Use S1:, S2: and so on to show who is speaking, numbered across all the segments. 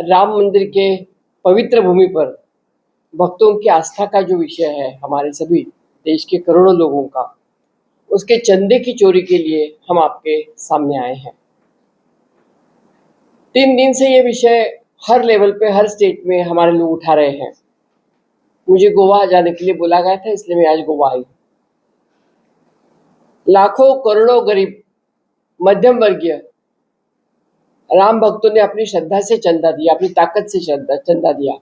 S1: राम मंदिर के पवित्र भूमि पर भक्तों की आस्था का जो विषय है, हमारे सभी देश के करोड़ों लोगों का, उसके चंदे की चोरी के लिए हम आपके सामने आए हैं। 3 दिन से ये विषय हर लेवल पे, हर स्टेट में हमारे लोग उठा रहे हैं। मुझे गोवा जाने के लिए बोला गया था, इसलिए मैं आज गोवा आई। लाखों करोड़ों गरीब मध्यम वर्गीय राम भक्तों ने अपनी श्रद्धा से चंदा दिया, अपनी ताकत से चंदा दिया।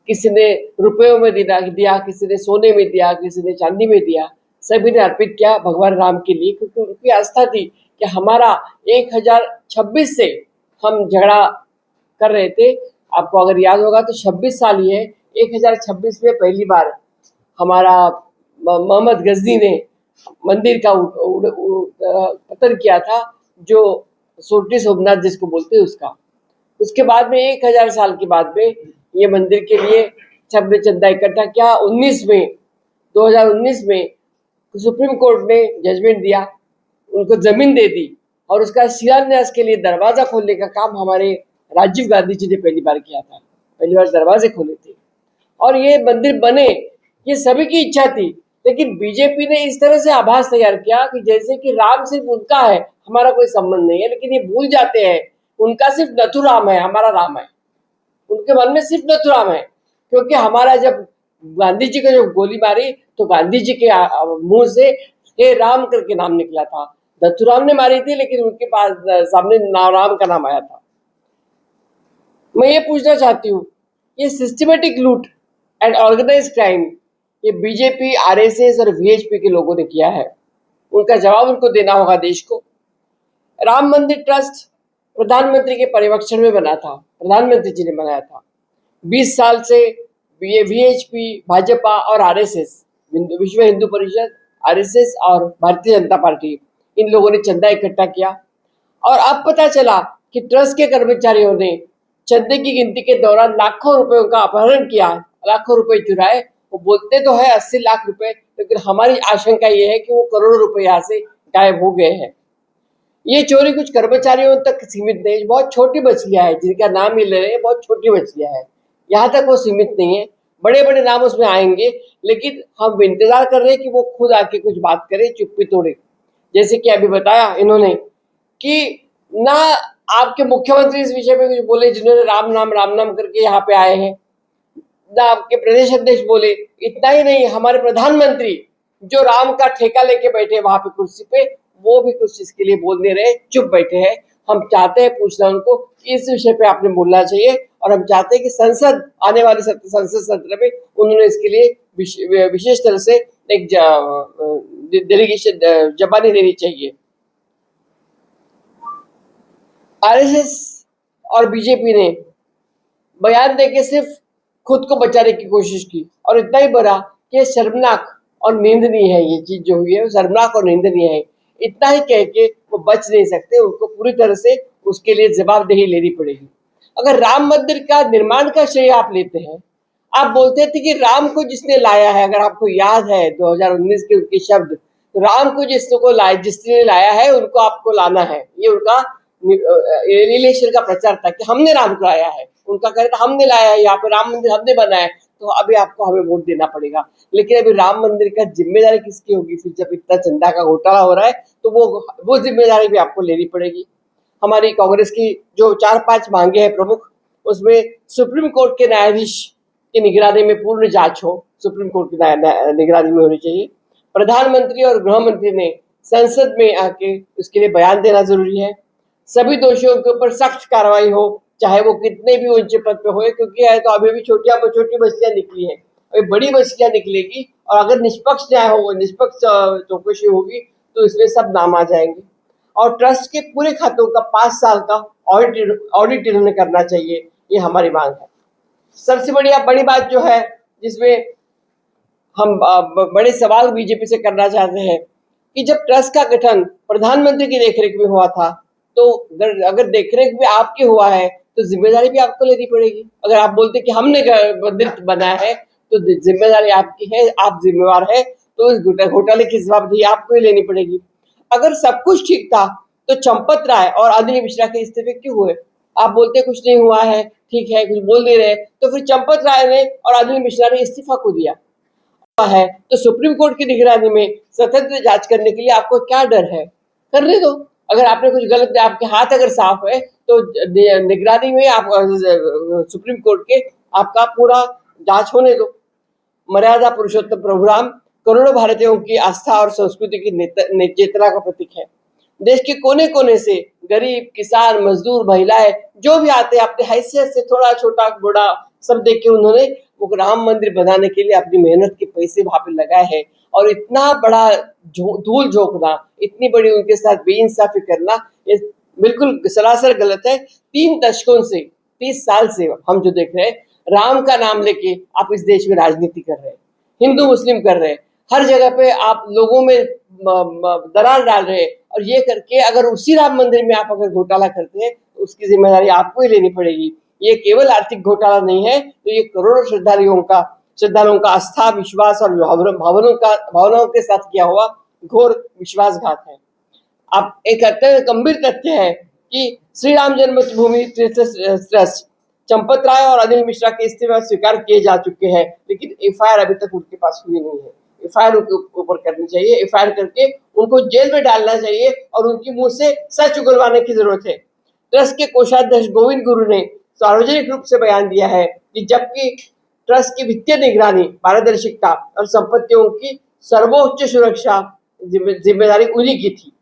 S1: किसी ने रुपयों में दिया, किसी ने सोने में दिया, किसी ने चांदी में दिया। सभी ने अर्पित किया भगवान राम के लिए, क्योंकि उनकी आस्था थी कि हमारा 1026 से हम झगड़ा कर रहे थे। आपको अगर याद होगा तो 26 साल ही है। 1026 में पहली बार हमारा मोहम्मद गजनी ने मंदिर का पतन किया था, जो सोटी सोमनाथ जिसको बोलते हैं उसका। उसके बाद में 1000 साल के बाद में ये मंदिर के लिए सबने चंदा इकट्ठा किया। 2019 में सुप्रीम कोर्ट ने जजमेंट दिया, उनको जमीन दे दी और उसका शिलान्यास के लिए दरवाजा खोलने का काम हमारे राजीव गांधी जी ने पहली बार किया था। पहली बार दरवाजे खोले थे और ये मंदिर बने, ये सभी की इच्छा थी। लेकिन बीजेपी ने इस तरह से आभास तैयार किया कि जैसे कि राम सिर्फ उनका है, हमारा कोई संबंध नहीं है। लेकिन ये भूल जाते हैं उनका सिर्फ नथुराम है, हमारा राम है। उनके मन में सिर्फ नथुराम है, क्योंकि हमारा जब गांधी जी को जो गोली मारी तो गांधी जी के मुंह से हे राम करके नाम निकला था। नथुराम ने मारी थी, लेकिन उनके पास सामने राम का नाम आया था। मैं ये पूछना चाहती हूँ, ये सिस्टमेटिक लूट एंड ऑर्गेनाइज्ड क्राइम ये बीजेपी, आरएसएस और वीएचपी के लोगों ने किया है। उनका जवाब उनको देना होगा देश को। राम मंदिर ट्रस्ट प्रधानमंत्री के पर्यवेक्षण में बना था, प्रधानमंत्री जी ने बनाया था। 20 साल से ये वीएचपी, भाजपा और आरएसएस, विश्व हिंदू परिषद, आरएसएस और भारतीय जनता पार्टी, इन लोगों ने चंदा इकट्ठा किया। और अब पता चला कि ट्रस्ट के कर्मचारियों ने चंदे की गिनती के दौरान लाखों रुपयों का अपहरण किया, लाखों रुपए चुराए। वो बोलते तो है 80 लाख रुपए, लेकिन हमारी आशंका ये है कि वो करोड़ों रुपए यहाँ से गायब हो गए हैं। ये चोरी कुछ कर्मचारियों तक सीमित नहीं, बहुत छोटी मछलियां हैं जिनका नाम ही ले रहे हैं, बहुत छोटी मछलियां हैं, यहाँ तक वो सीमित नहीं है। बड़े बड़े नाम उसमें आएंगे, लेकिन हम इंतजार कर रहे हैं कि वो खुद आके कुछ बात करे, चुप्पी तोड़े। जैसे कि अभी बताया इन्होंने कि ना आपके मुख्यमंत्री इस विषय में कुछ बोले, जिन्होंने राम नाम करके यहाँ पे आए हैं, ना आपके प्रदेश अध्यक्ष बोले। इतना ही नहीं, हमारे प्रधानमंत्री जो राम का ठेका लेके बैठे वहां पे कुर्सी पे, वो भी कुछ इसके लिए बोल नहीं रहे, चुप बैठे हैं। हम चाहते हैं पूछना उनको, इस विषय पे आपने बोलना चाहिए। और हम चाहते हैं कि संसद, आने वाले संसद सत्र में उन्होंने इसके लिए विशेष तरह से एक डेलीगेशन जबानी देनी चाहिए। आरएसएस और बीजेपी ने बयान देके सिर्फ खुद को बचाने की कोशिश की, और इतना ही बड़ा कि शर्मनाक और निंदनीय है। ये चीज जो हुई है शर्मनाक और निंदनीय है। इतना ही कह के वो बच नहीं सकते, उनको पूरी तरह से उसके लिए जवाबदेही लेनी पड़ेगी। अगर राम मंदिर का निर्माण का श्रेय आप लेते हैं, आप बोलते थे कि राम को जिसने लाया है, अगर आपको याद है 2019 के उनके शब्द, तो राम को जिसने लाया है उनको आपको लाना है। ये उनका रिलेशन का प्रचार था कि हमने राम को लाया है। उनका कहना था हमने लाया है, यहाँ पे राम मंदिर हमने बनाया है, तो अभी आपको हमें वोट देना पड़ेगा। लेकिन अभी राम मंदिर का जिम्मेदारी किसकी होगी? फिर जब इतना चंदा का घोटाला हो रहा है तो वो जिम्मेदारी भी आपको लेनी पड़ेगी। हमारी कांग्रेस की जो 4-5 मांगे हैं प्रमुख, उसमें सुप्रीम कोर्ट के न्यायाधीश की निगरानी में पूर्ण जांच हो, सुप्रीम कोर्ट की निगरानी में होनी चाहिए। प्रधानमंत्री और गृह मंत्री ने संसद में आके उसके लिए बयान देना जरूरी है। सभी दोषियों के ऊपर सख्त कार्रवाई हो, चाहे वो कितने भी ऊंचे पद पे होए, क्योंकि है तो अभी भी छोटी मछलियां निकली है, अभी बड़ी मछलियां निकलेगी। और अगर निष्पक्ष न्याय होगा, निष्पक्ष चौकसी होगी, तो इसमें सब नाम आ जाएंगे। और ट्रस्ट के पूरे खातों का 5 साल का ऑडिट इन्होंने करना चाहिए, ये हमारी मांग है। सबसे बड़ी बात जो है, जिसमें हम बड़े सवाल बीजेपी से करना चाहते हैं, कि जब ट्रस्ट का गठन प्रधानमंत्री की देखरेख में हुआ था, तो अगर देखरेख में आपके हुआ है तो जिम्मेदारी भी आपको लेनी पड़ेगी। अगर आप बोलते कि हमने मंदिर बनाया है तो जिम्मेदारी आपकी है, आप जिम्मेवार है, तो इस घोटाले की जवाबदेही आपको ही लेनी पड़ेगी। अगर सब कुछ ठीक था तो चंपत राय और अनिल मिश्रा के इस्तीफे क्यों हुए? आप बोलते कुछ नहीं हुआ है, ठीक है, कुछ बोल नहीं रहे, तो फिर चंपत राय ने और अनिल मिश्रा ने इस्तीफा को दिया है। तो सुप्रीम कोर्ट की निगरानी में स्वतंत्र जांच करने के लिए आपको क्या डर है? करने दो। अगर आपने कुछ गलत, आपके हाथ अगर साफ है तो निगरानी में आप सुप्रीम कोर्ट के आपका पूरा जांच होने दो। मर्यादा पुरुषोत्तम प्रभु राम करोड़ों भारतीयों की आस्था और संस्कृति की चेतना का प्रतीक है। देश के कोने कोने से गरीब, किसान, मजदूर, महिलाएं जो भी आते हैं, अपने हैसियत से थोड़ा छोटा बड़ा सब देख के उन्होंने वो राम मंदिर बनाने के लिए अपनी मेहनत के पैसे वहां पे लगाए हैं। और इतना बड़ा धूल झोंकना, इतनी बड़ी उनके साथ बेइंसाफी करना, ये बिल्कुल सरासर गलत है। 3 दशकों से, 30 साल से हम जो देख रहे हैं, राम का नाम लेके आप इस देश में राजनीति कर रहे हैं, हिंदू मुस्लिम कर रहे हैं, हर जगह पे आप लोगों में दरार डाल रहे हैं। और ये करके अगर उसी राम मंदिर में आप अगर घोटाला करते हैं तो उसकी जिम्मेदारी आपको ही लेनी पड़ेगी। ये केवल आर्थिक घोटाला नहीं है, तो ये करोड़ों श्रद्धालुओं का आस्था, विश्वास और भावनाओं के साथ किया हुआ घोर विश्वासघात है। अब एक अत्यंत गंभीर तथ्य है कि श्री राम जन्मभूमि तीर्थ ट्रस्ट, चंपत राय और अनिल मिश्रा के इस्तीफा स्वीकार किए जा चुके हैं, लेकिन एफआईआर अभी तक उनके पास हुई नहीं है। एफआईआर उनके ऊपर करनी चाहिए, एफआईआर करके उनको जेल में डालना चाहिए और उनकी मुंह से सच उगलवाने की जरूरत है। ट्रस्ट के कोषाध्यक्ष गोविंद गुरु ने सार्वजनिक रूप से बयान दिया है कि जबकि ट्रस्ट की वित्तीय निगरानी, पारदर्शिता और संपत्तियों की सर्वोच्च सुरक्षा जिम्मेदारी उन्हीं की थी।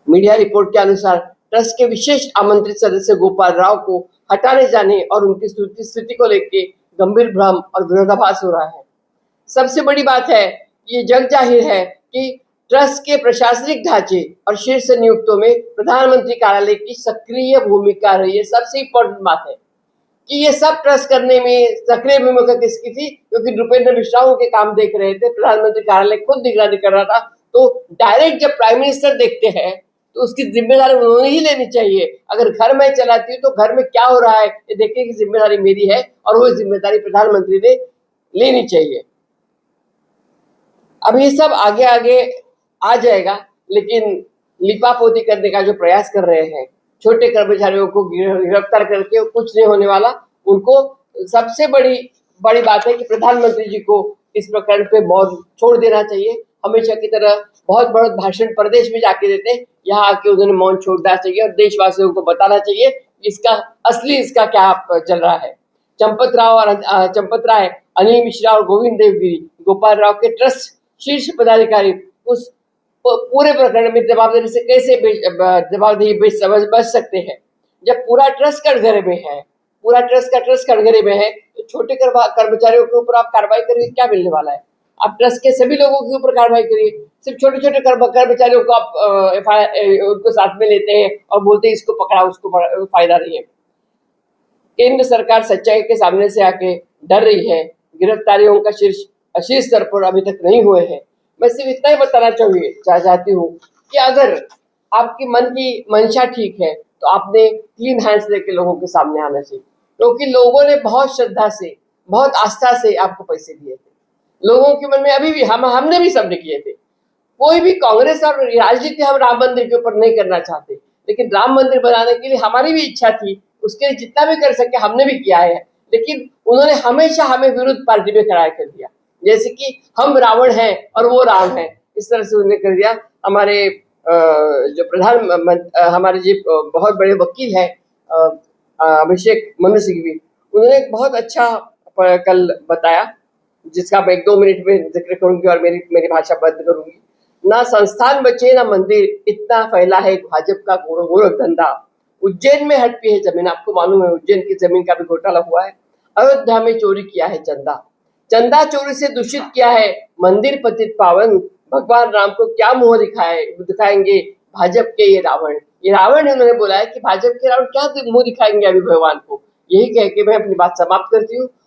S1: मीडिया रिपोर्ट के अनुसार ट्रस्ट के विशेष आमंत्रित सदस्य गोपाल राव को हटाने जाने और उनकी स्थिति को लेकर गंभीर भ्रम और विरोधाभास हो रहा है। सबसे बड़ी बात है, ये जग जाहिर है कि ट्रस्ट के प्रशासनिक ढांचे और शीर्ष नियुक्तों में प्रधानमंत्री कार्यालय की सक्रिय भूमिका रही है। सबसे इम्पोर्टेंट बात है कि ये सब ट्रस्ट करने में सक्रिय भूमिका किसकी थी? क्योंकि नृपेंद्र मिश्रा के काम देख रहे थे, प्रधानमंत्री कार्यालय खुद निगरानी कर रहा था। तो डायरेक्ट जब प्राइम मिनिस्टर देखते हैं तो उसकी जिम्मेदारी उन्होंने ही लेनी चाहिए। अगर घर में चलाती हूँ तो घर में क्या हो रहा है ये देखने की जिम्मेदारी मेरी है और वो जिम्मेदारी प्रधानमंत्री ने लेनी चाहिए। अब ये सब आगे आगे आ जाएगा, लेकिन लिपापोती करने का जो प्रयास कर रहे हैं, छोटे कर्मचारियों को गिरफ्तार करके कुछ नहीं होने वाला। उनको सबसे बड़ी बात है कि प्रधानमंत्री जी को इस प्रकरण पे मौन छोड़ देना चाहिए। हमेशा की तरह बहुत बड़ा भाषण प्रदेश में जाके देते हैं, यहाँ आके उन्होंने मौन छोड़ना चाहिए और देशवासियों को बताना चाहिए इसका क्या चल रहा है। चंपत राय, अनिल मिश्रा और गोविंद देवगिरी, गोपाल राव के ट्रस्ट शीर्ष पदाधिकारी उस पूरे प्रकरण में जवाबदेही से कैसे बच सकते हैं? जब पूरा ट्रस्ट कटघरे में है, पूरा ट्रस्ट कटघरे में है, तो छोटे कर्मचारियों के ऊपर आप कार्रवाई करिए, क्या मिलने वाला है? आप ट्रस्ट के सभी लोगों के ऊपर कार्रवाई करिए। सिर्फ छोटे छोटे कर्मचारियों को आप उनको साथ में लेते हैं और बोलते हैं इसको पकड़ा उसको फायदा नहीं है। केंद्र सरकार सच्चाई के सामने से आके डर रही है। गिरफ्तारियों का शीर्ष स्तर पर अभी तक नहीं हुए हैं। मैं सिर्फ इतना ही बताना चाहती हूँ कि अगर आपकी मन की मंशा ठीक है तो आपने क्लीन हैंड्स लेके लोगों के सामने आना चाहिए, क्योंकि लोगों ने बहुत श्रद्धा से, बहुत आस्था से आपको पैसे दिए थे। लोगों के मन में अभी भी हमने भी सबने किए थे। कोई भी कांग्रेस और राजनीति हम राम मंदिर के ऊपर नहीं करना चाहते, लेकिन राम मंदिर बनाने के लिए हमारी भी इच्छा थी, उसके लिए जितना भी कर सके हमने भी किया है। लेकिन उन्होंने हमेशा हमें विरुद्ध पार्टी में खड़ा कर दिया, जैसे कि हम रावण हैं और वो राम है, इस तरह से उन्होंने कर दिया। हमारे जो हमारे जी बहुत बड़े वकील हैं अभिषेक मनु सिंघवी, उन्होंने एक बहुत अच्छा कल बताया, जिसका मैं 1-2 मिनट में जिक्र करूंगी और मेरी भाषा बंद करूंगी। ना संस्थान बचे ना मंदिर, इतना फैला है भाजपा का गोरख धंधा। उज्जैन में हड़पी है जमीन, आपको मालूम है उज्जैन की जमीन का भी घोटाला हुआ है। अयोध्या में चोरी किया है चंदा चोरी से दूषित किया है मंदिर पतित पावन। भगवान राम को क्या मुंह दिखाएंगे भाजपा के ये रावण है। उन्होंने बोला है कि भाजपा के रावण क्या मुंह दिखाएंगे अभी भगवान को। यही कह के मैं अपनी बात समाप्त करती हूँ